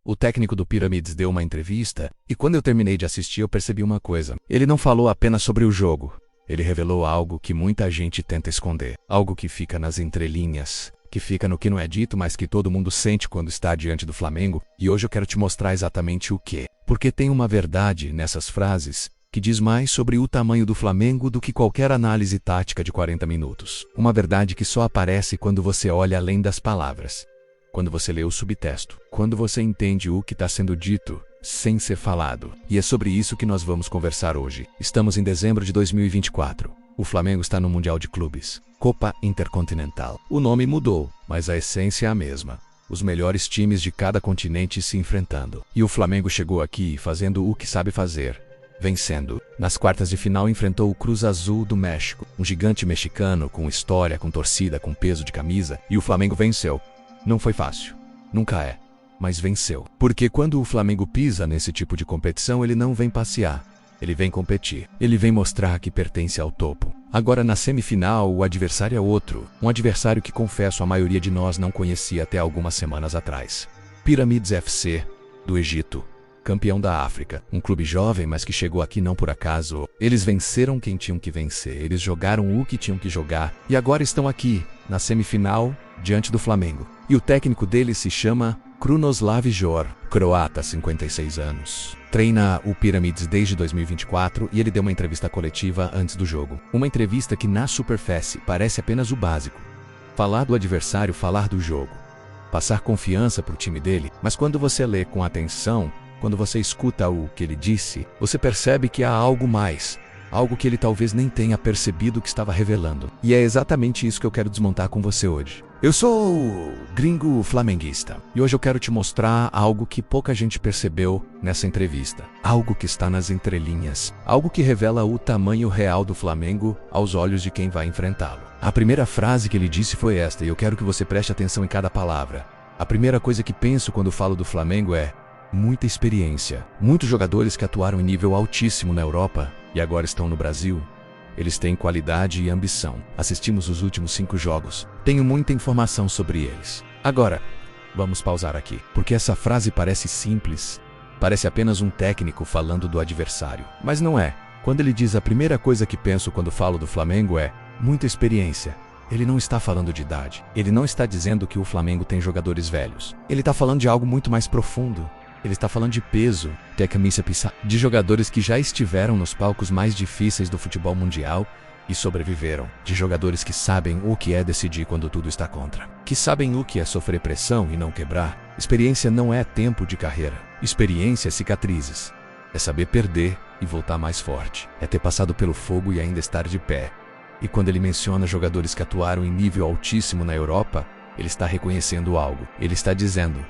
O técnico do Pyramids deu uma entrevista, e quando eu terminei de assistir eu percebi uma coisa. Ele não falou apenas sobre o jogo. Ele revelou algo que muita gente tenta esconder. Algo que fica nas entrelinhas, que fica no que não é dito, mas que todo mundo sente quando está diante do Flamengo. E hoje eu quero te mostrar exatamente o que. Porque tem uma verdade nessas frases que diz mais sobre o tamanho do Flamengo do que qualquer análise tática de 40 minutos. Uma verdade que só aparece quando você olha além das palavras. Quando você lê o subtexto, quando você entende o que está sendo dito, sem ser falado. E é sobre isso que nós vamos conversar hoje. Estamos em dezembro de 2024. O Flamengo está no Mundial de Clubes, Copa Intercontinental. O nome mudou, mas a essência é a mesma. Os melhores times de cada continente se enfrentando. E o Flamengo chegou aqui fazendo o que sabe fazer, vencendo. Nas quartas de final enfrentou o Cruz Azul do México, um gigante mexicano com história, com torcida, com peso de camisa, e o Flamengo venceu. Não foi fácil, nunca é, mas venceu. Porque quando o Flamengo pisa nesse tipo de competição, ele não vem passear, ele vem competir. Ele vem mostrar que pertence ao topo. Agora na semifinal, o adversário é outro. Um adversário que, confesso, a maioria de nós não conhecia até algumas semanas atrás. Pyramids FC, do Egito. Campeão da África. Um clube jovem, mas que chegou aqui não por acaso. Eles venceram quem tinham que vencer. Eles jogaram o que tinham que jogar. E agora estão aqui, na semifinal, diante do Flamengo. E o técnico deles se chama Krunoslav Jor, croata, 56 anos. Treina o Pyramids desde 2024 e ele deu uma entrevista coletiva antes do jogo. Uma entrevista que na superfície parece apenas o básico. Falar do adversário, falar do jogo. Passar confiança para o time dele, mas quando você lê com atenção, quando você escuta o que ele disse, você percebe que há algo mais. Algo que ele talvez nem tenha percebido que estava revelando. E é exatamente isso que eu quero desmontar com você hoje. Eu sou o gringo flamenguista. E hoje eu quero te mostrar algo que pouca gente percebeu nessa entrevista. Algo que está nas entrelinhas. Algo que revela o tamanho real do Flamengo aos olhos de quem vai enfrentá-lo. A primeira frase que ele disse foi esta, e eu quero que você preste atenção em cada palavra. A primeira coisa que penso quando falo do Flamengo é muita experiência. Muitos jogadores que atuaram em nível altíssimo na Europa e agora estão no Brasil, eles têm qualidade e ambição. Assistimos os últimos 5 jogos. Tenho muita informação sobre eles. Agora, vamos pausar aqui, porque essa frase parece simples. Parece apenas um técnico falando do adversário. Mas não é. Quando ele diz a primeira coisa que penso quando falo do Flamengo é muita experiência. Ele não está falando de idade. Ele não está dizendo que o Flamengo tem jogadores velhos. Ele está falando de algo muito mais profundo. Ele está falando de peso, de jogadores que já estiveram nos palcos mais difíceis do futebol mundial e sobreviveram. De jogadores que sabem o que é decidir quando tudo está contra. Que sabem o que é sofrer pressão e não quebrar. Experiência não é tempo de carreira. Experiência é cicatrizes. É saber perder e voltar mais forte. É ter passado pelo fogo e ainda estar de pé. E quando ele menciona jogadores que atuaram em nível altíssimo na Europa, ele está reconhecendo algo. Ele está dizendo: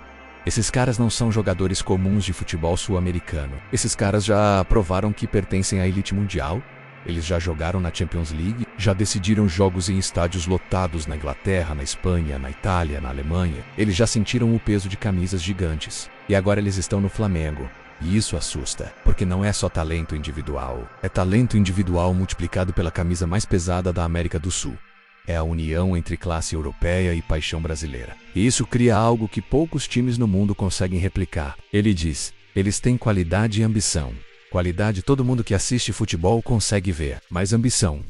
esses caras não são jogadores comuns de futebol sul-americano. Esses caras já provaram que pertencem à elite mundial. Eles já jogaram na Champions League, já decidiram jogos em estádios lotados na Inglaterra, na Espanha, na Itália, na Alemanha. Eles já sentiram o peso de camisas gigantes. E agora eles estão no Flamengo. E isso assusta, porque não é só talento individual. É talento individual multiplicado pela camisa mais pesada da América do Sul. É a união entre classe europeia e paixão brasileira. E isso cria algo que poucos times no mundo conseguem replicar. Ele diz, eles têm qualidade e ambição. Qualidade todo mundo que assiste futebol consegue ver. Mas ambição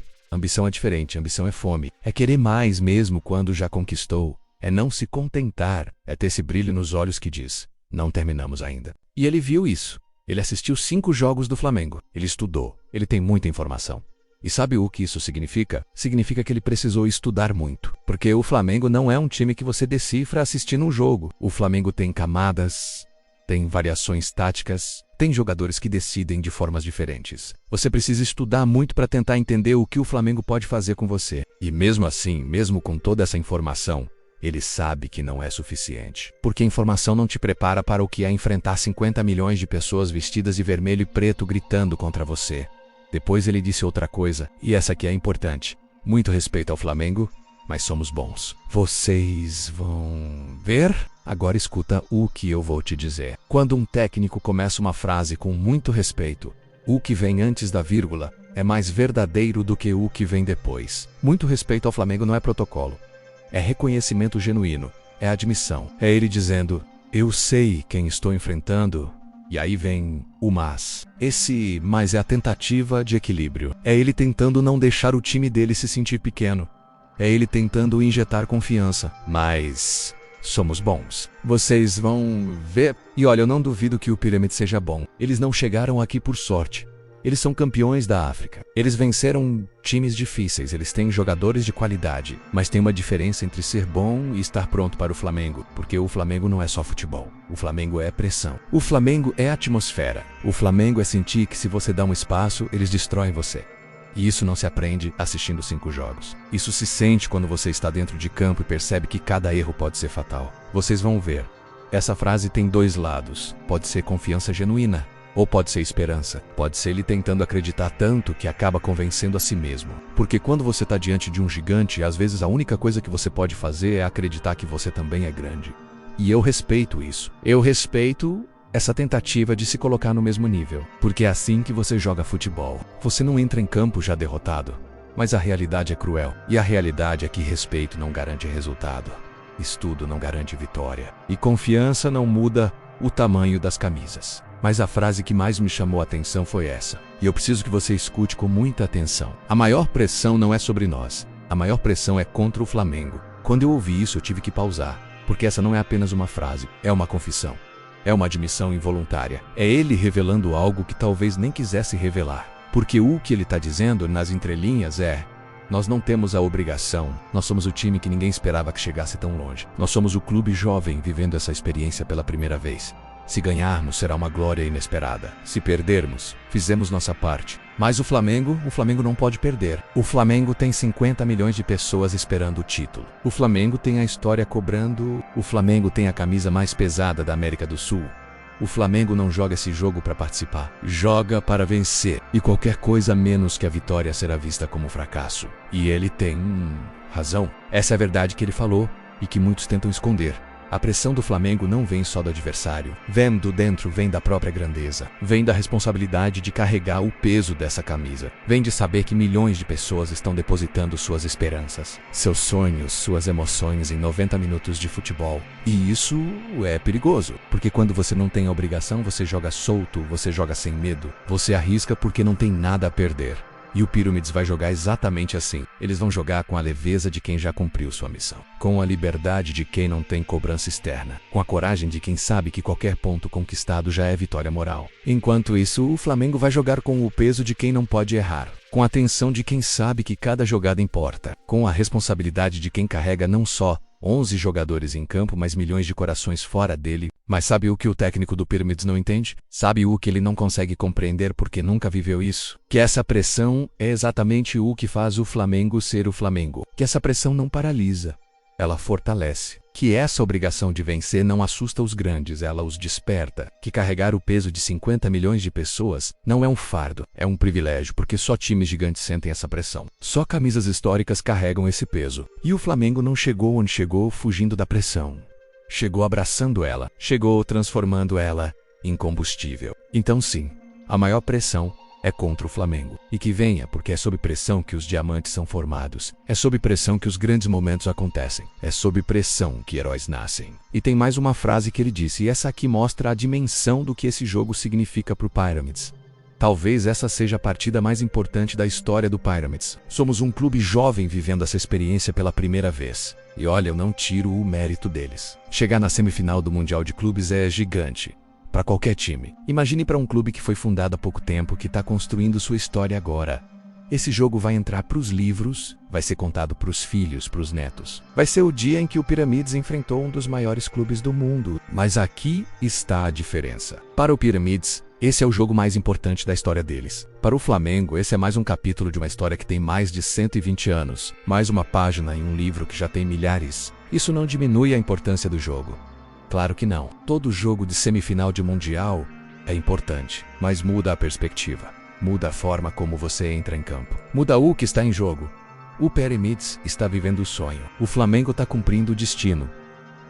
é diferente, ambição é fome. É querer mais mesmo quando já conquistou. É não se contentar. É ter esse brilho nos olhos que diz, não terminamos ainda. E ele viu isso. Ele assistiu 5 jogos do Flamengo. Ele estudou. Ele tem muita informação. E sabe o que isso significa? Significa que ele precisou estudar muito. Porque o Flamengo não é um time que você decifra assistindo um jogo. O Flamengo tem camadas, tem variações táticas, tem jogadores que decidem de formas diferentes. Você precisa estudar muito para tentar entender o que o Flamengo pode fazer com você. E mesmo assim, mesmo com toda essa informação, ele sabe que não é suficiente. Porque a informação não te prepara para o que é enfrentar 50 milhões de pessoas vestidas de vermelho e preto gritando contra você. Depois ele disse outra coisa, e essa aqui é importante. Muito respeito ao Flamengo, mas somos bons. Vocês vão ver? Agora escuta o que eu vou te dizer. Quando um técnico começa uma frase com muito respeito, o que vem antes da vírgula é mais verdadeiro do que o que vem depois. Muito respeito ao Flamengo não é protocolo. É reconhecimento genuíno. É admissão. É ele dizendo, Eu sei quem estou enfrentando. E aí vem o mas. Esse mas é a tentativa de equilíbrio. É ele tentando não deixar o time dele se sentir pequeno. É ele tentando injetar confiança. Mas somos bons. Vocês vão ver. E olha, eu não duvido que o Pyramid seja bom. Eles não chegaram aqui por sorte. Eles são campeões da África. Eles venceram times difíceis, eles têm jogadores de qualidade. Mas tem uma diferença entre ser bom e estar pronto para o Flamengo. Porque o Flamengo não é só futebol. O Flamengo é pressão. O Flamengo é atmosfera. O Flamengo é sentir que se você dá um espaço, eles destroem você. E isso não se aprende assistindo 5 jogos. Isso se sente quando você está dentro de campo e percebe que cada erro pode ser fatal. Vocês vão ver. Essa frase tem 2 lados. Pode ser confiança genuína. Ou pode ser esperança. Pode ser ele tentando acreditar tanto que acaba convencendo a si mesmo. Porque quando você está diante de um gigante, às vezes a única coisa que você pode fazer é acreditar que você também é grande. E eu respeito isso. Eu respeito essa tentativa de se colocar no mesmo nível. Porque é assim que você joga futebol. Você não entra em campo já derrotado. Mas a realidade é cruel. E a realidade é que respeito não garante resultado. Estudo não garante vitória. E confiança não muda o tamanho das camisas. Mas a frase que mais me chamou a atenção foi essa. E eu preciso que você escute com muita atenção. A maior pressão não é sobre nós. A maior pressão é contra o Flamengo. Quando eu ouvi isso, eu tive que pausar. Porque essa não é apenas uma frase. É uma confissão. É uma admissão involuntária. É ele revelando algo que talvez nem quisesse revelar. Porque o que ele está dizendo nas entrelinhas é: nós não temos a obrigação. Nós somos o time que ninguém esperava que chegasse tão longe. Nós somos o clube jovem vivendo essa experiência pela primeira vez. Se ganharmos, será uma glória inesperada. Se perdermos, fizemos nossa parte. Mas o Flamengo não pode perder. O Flamengo tem 50 milhões de pessoas esperando o título. O Flamengo tem a história cobrando. O Flamengo tem a camisa mais pesada da América do Sul. O Flamengo não joga esse jogo para participar. Joga para vencer. E qualquer coisa menos que a vitória será vista como fracasso. E ele tem razão. Essa é a verdade que ele falou e que muitos tentam esconder. A pressão do Flamengo não vem só do adversário. Vem do dentro, vem da própria grandeza. Vem da responsabilidade de carregar o peso dessa camisa. Vem de saber que milhões de pessoas estão depositando suas esperanças, seus sonhos, suas emoções em 90 minutos de futebol. E isso é perigoso, porque quando você não tem a obrigação, você joga solto, você joga sem medo. Você arrisca porque não tem nada a perder. E o Pyramids vai jogar exatamente assim. Eles vão jogar com a leveza de quem já cumpriu sua missão. Com a liberdade de quem não tem cobrança externa. Com a coragem de quem sabe que qualquer ponto conquistado já é vitória moral. Enquanto isso, o Flamengo vai jogar com o peso de quem não pode errar. Com a atenção de quem sabe que cada jogada importa. Com a responsabilidade de quem carrega não só 11 jogadores em campo, mas milhões de corações fora dele. Mas sabe o que o técnico do Pyramids não entende? Sabe o que ele não consegue compreender porque nunca viveu isso? Que essa pressão é exatamente o que faz o Flamengo ser o Flamengo. Que essa pressão não paralisa, ela fortalece. Que essa obrigação de vencer não assusta os grandes, ela os desperta. Que carregar o peso de 50 milhões de pessoas não é um fardo, é um privilégio, porque só times gigantes sentem essa pressão. Só camisas históricas carregam esse peso. E o Flamengo não chegou onde chegou fugindo da pressão. Chegou abraçando ela, chegou transformando ela em combustível. Então sim, a maior pressão é contra o Flamengo. E que venha, porque é sob pressão que os diamantes são formados. É sob pressão que os grandes momentos acontecem. É sob pressão que heróis nascem. E tem mais uma frase que ele disse, e essa aqui mostra a dimensão do que esse jogo significa para o Pyramids. Talvez essa seja a partida mais importante da história do Pyramids. Somos um clube jovem vivendo essa experiência pela primeira vez. E olha, eu não tiro o mérito deles. Chegar na semifinal do Mundial de Clubes é gigante. Para qualquer time. Imagine para um clube que foi fundado há pouco tempo, que está construindo sua história agora. Esse jogo vai entrar para os livros, vai ser contado para os filhos, para os netos. Vai ser o dia em que o Pyramids enfrentou um dos maiores clubes do mundo. Mas aqui está a diferença. Para o Pyramids, esse é o jogo mais importante da história deles. Para o Flamengo, esse é mais um capítulo de uma história que tem mais de 120 anos. Mais uma página em um livro que já tem milhares. Isso não diminui a importância do jogo. Claro que não. Todo jogo de semifinal de Mundial é importante, mas muda a perspectiva. Muda a forma como você entra em campo. Muda o que está em jogo. O Pyramids está vivendo o sonho. O Flamengo está cumprindo o destino.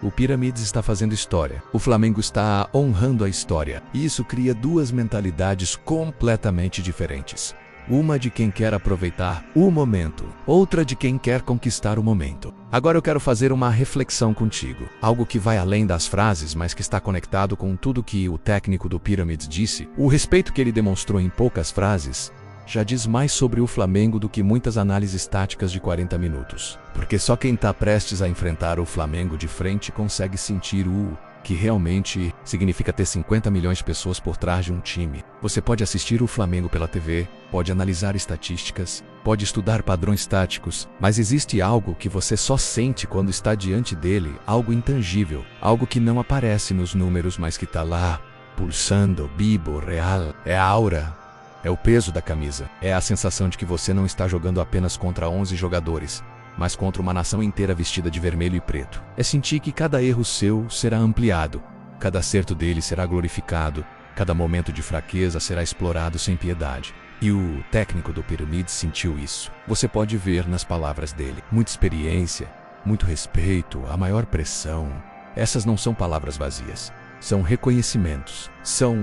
O Pyramids está fazendo história. O Flamengo está honrando a história. E isso cria duas mentalidades completamente diferentes. Uma de quem quer aproveitar o momento, outra de quem quer conquistar o momento. Agora eu quero fazer uma reflexão contigo. Algo que vai além das frases, mas que está conectado com tudo que o técnico do Pyramids disse. O respeito que ele demonstrou em poucas frases já diz mais sobre o Flamengo do que muitas análises táticas de 40 minutos. Porque só quem está prestes a enfrentar o Flamengo de frente consegue sentir o que realmente significa ter 50 milhões de pessoas por trás de um time. Você pode assistir o Flamengo pela TV, pode analisar estatísticas, pode estudar padrões táticos, mas existe algo que você só sente quando está diante dele, algo intangível, algo que não aparece nos números, mas que está lá, pulsando, vivo, real. É a aura, é o peso da camisa, é a sensação de que você não está jogando apenas contra 11 jogadores, mas contra uma nação inteira vestida de vermelho e preto. É sentir que cada erro seu será ampliado, cada acerto dele será glorificado, cada momento de fraqueza será explorado sem piedade. E o técnico do Pyramids sentiu isso. Você pode ver nas palavras dele. Muita experiência, muito respeito, a maior pressão. Essas não são palavras vazias. São reconhecimentos, são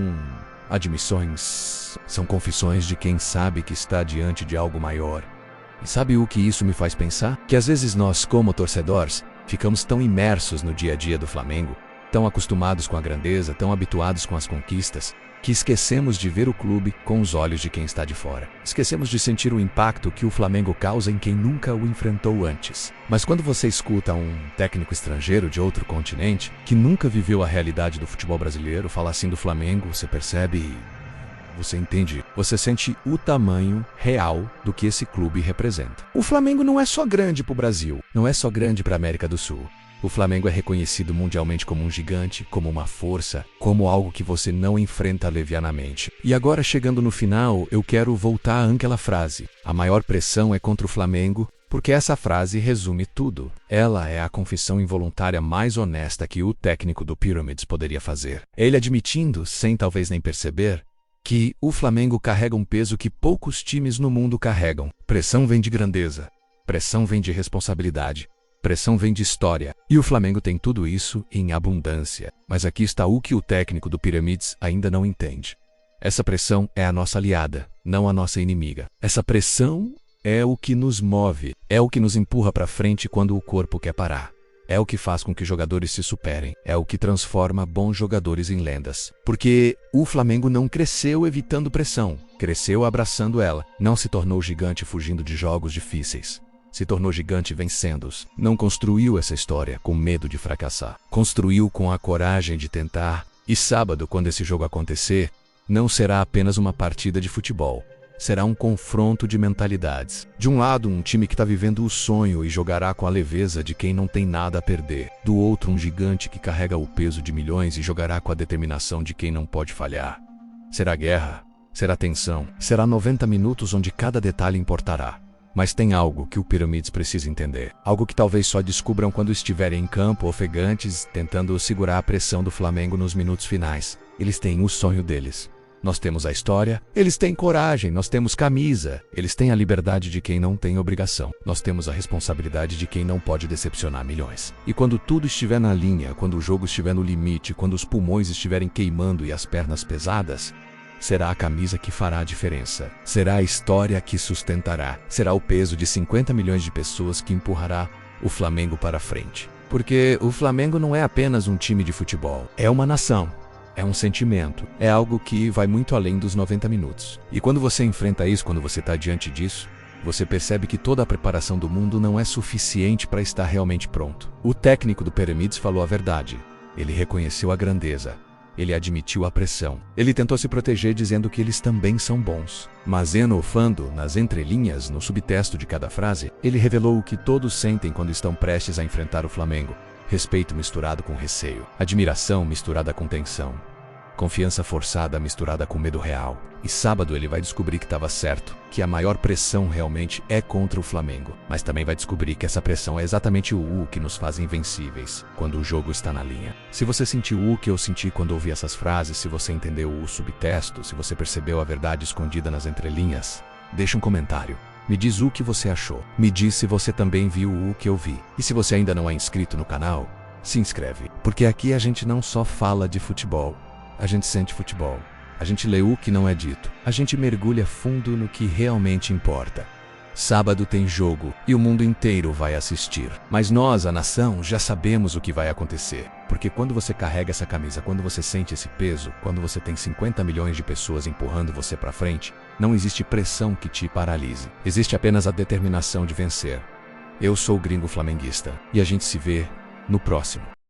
admissões, são confissões de quem sabe que está diante de algo maior. E sabe o que isso me faz pensar? Que às vezes nós, como torcedores, ficamos tão imersos no dia a dia do Flamengo, tão acostumados com a grandeza, tão habituados com as conquistas, que esquecemos de ver o clube com os olhos de quem está de fora. Esquecemos de sentir o impacto que o Flamengo causa em quem nunca o enfrentou antes. Mas quando você escuta um técnico estrangeiro de outro continente, que nunca viveu a realidade do futebol brasileiro, falar assim do Flamengo, você percebe... Você entende? Você sente o tamanho real do que esse clube representa. O Flamengo não é só grande para o Brasil, não é só grande para a América do Sul. O Flamengo é reconhecido mundialmente como um gigante, como uma força, como algo que você não enfrenta levianamente. E agora, chegando no final, eu quero voltar àquela frase. A maior pressão é contra o Flamengo, porque essa frase resume tudo. Ela é a confissão involuntária mais honesta que o técnico do Pyramids poderia fazer. Ele admitindo, sem talvez nem perceber, que o Flamengo carrega um peso que poucos times no mundo carregam. Pressão vem de grandeza, pressão vem de responsabilidade, pressão vem de história. E o Flamengo tem tudo isso em abundância. Mas aqui está o que o técnico do Pyramids ainda não entende. Essa pressão é a nossa aliada, não a nossa inimiga. Essa pressão é o que nos move, é o que nos empurra para frente quando o corpo quer parar. É o que faz com que jogadores se superem. É o que transforma bons jogadores em lendas. Porque o Flamengo não cresceu evitando pressão. Cresceu abraçando ela. Não se tornou gigante fugindo de jogos difíceis. Se tornou gigante vencendo-os. Não construiu essa história com medo de fracassar. Construiu com a coragem de tentar. E sábado, quando esse jogo acontecer, não será apenas uma partida de futebol. Será um confronto de mentalidades. De um lado, um time que está vivendo o sonho e jogará com a leveza de quem não tem nada a perder. Do outro, um gigante que carrega o peso de milhões e jogará com a determinação de quem não pode falhar. Será guerra, será tensão, será 90 minutos onde cada detalhe importará. Mas tem algo que o Pyramids precisa entender. Algo que talvez só descubram quando estiverem em campo ofegantes, tentando segurar a pressão do Flamengo nos minutos finais. Eles têm o sonho deles. Nós temos a história, eles têm coragem, nós temos camisa, eles têm a liberdade de quem não tem obrigação. Nós temos a responsabilidade de quem não pode decepcionar milhões. E quando tudo estiver na linha, quando o jogo estiver no limite, quando os pulmões estiverem queimando e as pernas pesadas, será a camisa que fará a diferença. Será a história que sustentará. Será o peso de 50 milhões de pessoas que empurrará o Flamengo para frente. Porque o Flamengo não é apenas um time de futebol, é uma nação. É um sentimento, é algo que vai muito além dos 90 minutos. E quando você enfrenta isso, quando você está diante disso, você percebe que toda a preparação do mundo não é suficiente para estar realmente pronto. O técnico do Pyramids falou a verdade. Ele reconheceu a grandeza. Ele admitiu a pressão. Ele tentou se proteger dizendo que eles também são bons. Mas enofando, nas entrelinhas, no subtexto de cada frase, ele revelou o que todos sentem quando estão prestes a enfrentar o Flamengo. Respeito misturado com receio. Admiração misturada com tensão. Confiança forçada misturada com medo real. E sábado ele vai descobrir que estava certo, que a maior pressão realmente é contra o Flamengo. Mas também vai descobrir que essa pressão é exatamente o que nos faz invencíveis, quando o jogo está na linha. Se você sentiu o que eu senti quando ouvi essas frases, se você entendeu o subtexto, se você percebeu a verdade escondida nas entrelinhas, deixa um comentário. Me diz o que você achou. Me diz se você também viu o que eu vi. E se você ainda não é inscrito no canal, se inscreve. Porque aqui a gente não só fala de futebol, a gente sente futebol. A gente lê o que não é dito. A gente mergulha fundo no que realmente importa. Sábado tem jogo e o mundo inteiro vai assistir. Mas nós, a nação, já sabemos o que vai acontecer. Porque quando você carrega essa camisa, quando você sente esse peso, quando você tem 50 milhões de pessoas empurrando você para frente, não existe pressão que te paralise. Existe apenas a determinação de vencer. Eu sou o Gringo Flamenguista e a gente se vê no próximo.